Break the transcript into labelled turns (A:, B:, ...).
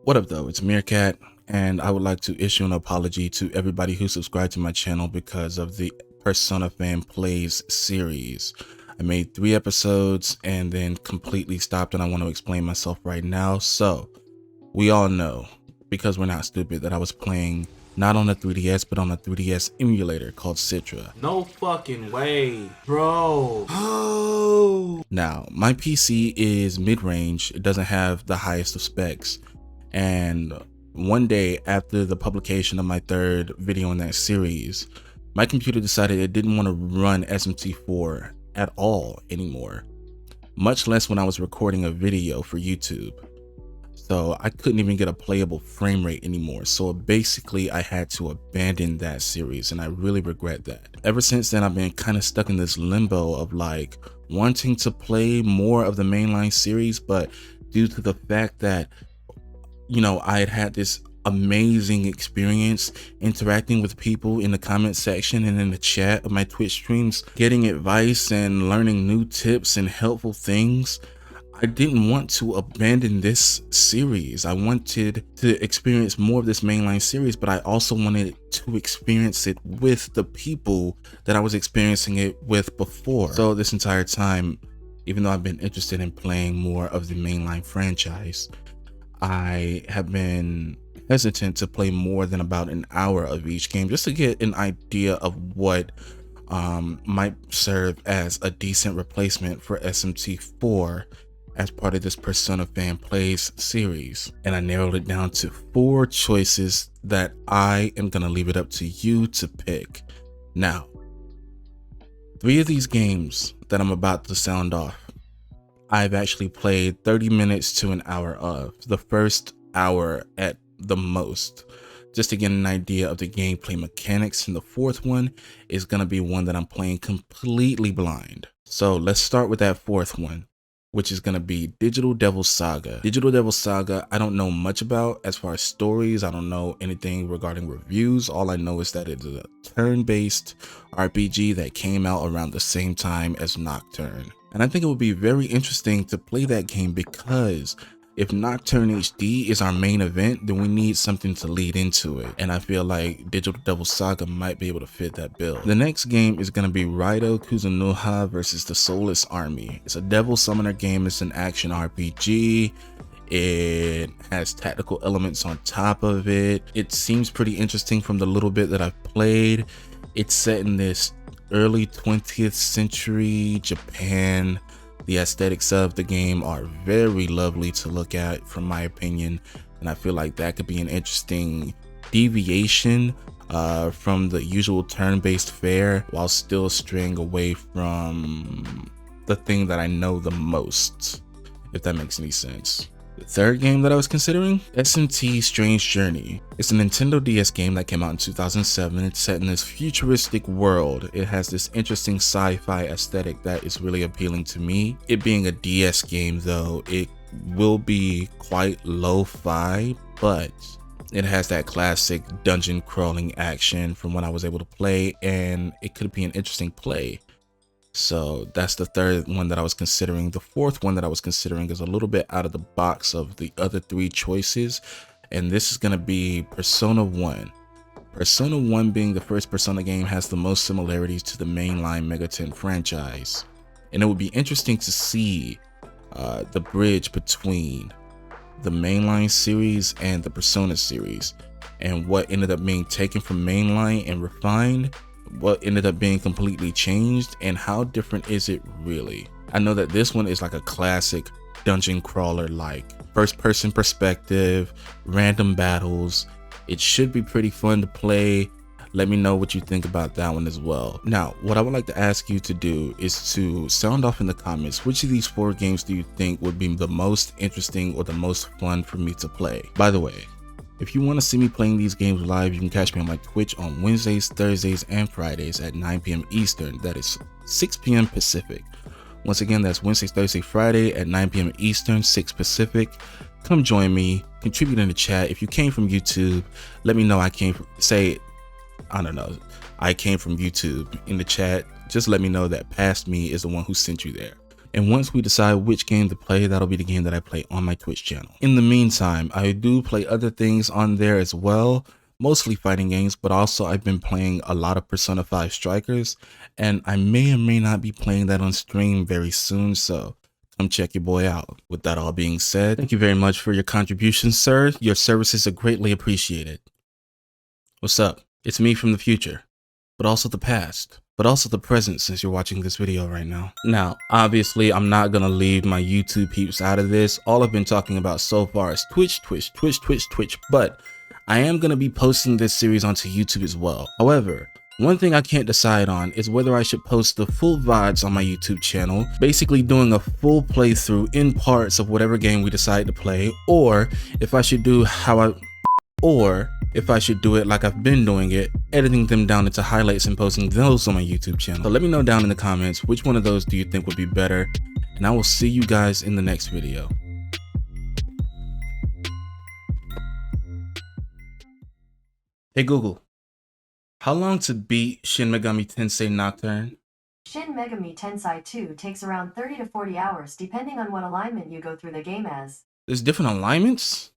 A: What up though, it's Meerkat, and I would like to issue an apology to everybody who subscribed to my channel because of the Persona Fan Plays series. I made 3 episodes and then completely stopped, and I want to explain myself right now. So, we all know, because we're not stupid, that I was playing not on a 3DS, but on a 3DS emulator called Citra.
B: No fucking way, bro.
A: Now, my PC is mid-range, it doesn't have the highest of specs. And one day after the publication of my 3rd video in that series, my computer decided it didn't want to run SMT4 at all anymore, much less when I was recording a video for YouTube. So I couldn't even get a playable frame rate anymore. So basically I had to abandon that series, and I really regret that. Ever since then, I've been kind of stuck in this limbo of like wanting to play more of the mainline series, but due to the fact that I had this amazing experience interacting with people in the comment section and in the chat of my Twitch streams, getting advice and learning new tips and helpful things. I didn't want to abandon this series. I wanted to experience more of this mainline series, but I also wanted to experience it with the people that I was experiencing it with before. So this entire time, even though I've been interested in playing more of the mainline franchise, I have been hesitant to play more than about an hour of each game, just to get an idea of what might serve as a decent replacement for SMT4 as part of this Persona Fan Plays series. And I narrowed it down to 4 choices that I am going to leave it up to you to pick. Now, 3 of these games that I'm about to sound off, I've actually played 30 minutes to an hour of, the first hour at the most, just to get an idea of the gameplay mechanics. And the 4th one is going to be one that I'm playing completely blind. So let's start with that 4th one, which is going to be Digital Devil Saga. Digital Devil Saga, I don't know much about as far as stories. I don't know anything regarding reviews. All I know is that it is a turn-based RPG that came out around the same time as Nocturne. And I think it would be very interesting to play that game, because if Nocturne HD is our main event, then we need something to lead into it. And I feel like Digital Devil Saga might be able to fit that bill. The next game is going to be Raidou Kuzunoha versus the Soulless Army. It's a devil summoner game. It's an action RPG. It has tactical elements on top of it. It seems pretty interesting from the little bit that I've played. It's set in this early 20th century Japan. The aesthetics of the game are very lovely to look at, from my opinion, and I feel like that could be an interesting deviation from the usual turn-based fare, while still straying away from the thing that I know the most, if that makes any sense. The 3rd game that I was considering, SMT Strange Journey. It's a Nintendo DS game that came out in 2007. It's set in this futuristic world. It has this interesting sci-fi aesthetic that is really appealing to me. It being a DS game though, it will be quite lo-fi, but it has that classic dungeon crawling action from when I was able to play, and it could be an interesting play. So that's the 3rd one that I was considering. The 4th one that I was considering is a little bit out of the box of the other 3 choices, and this is going to be Persona 1. Persona 1, being the first Persona game, has the most similarities to the mainline Megaten franchise, and it would be interesting to see the bridge between the mainline series and the Persona series, and what ended up being taken from mainline and refined, what ended up being completely changed, and how different is it really. I know that this one is like a classic dungeon crawler, like first person perspective, random battles. It should be pretty fun to play. Let me know what you think about that one as well. Now, what I would like to ask you to do is to sound off in the comments, which of these 4 games do you think would be the most interesting or the most fun for me to play? By the way, if you want to see me playing these games live, you can catch me on my Twitch on Wednesdays, Thursdays, and Fridays at 9 p.m. Eastern. That is 6 p.m. Pacific. Once again, that's Wednesday, Thursday, Friday at 9 p.m. Eastern, 6 Pacific. Come join me, contribute in the chat. If you came from YouTube, let me know I came from, I came from YouTube in the chat. Just let me know that past me is the one who sent you there. And once we decide which game to play, that'll be the game that I play on my Twitch channel. In the meantime, I do play other things on there as well, mostly fighting games, but also I've been playing a lot of Persona 5 Strikers, and I may or may not be playing that on stream very soon, so come check your boy out. With that all being said, thank you very much for your contributions, sir. Your services are greatly appreciated. What's up? It's me from the future, but also the past, but also the present since you're watching this video right now. Now, obviously, I'm not gonna leave my YouTube peeps out of this. All I've been talking about so far is Twitch, but I am gonna be posting this series onto YouTube as well. However, one thing I can't decide on is whether I should post the full VODs on my YouTube channel, basically doing a full playthrough in parts of whatever game we decide to play, or if I should do it like I've been doing it, editing them down into highlights and posting those on my YouTube channel. So let me know down in the comments which one of those do you think would be better, and I will see you guys in the next video. Hey Google, how long to beat Shin Megami Tensei Nocturne?
C: Shin Megami Tensei 2 takes around 30 to 40 hours depending on what alignment you go through the game as.
A: There's different alignments?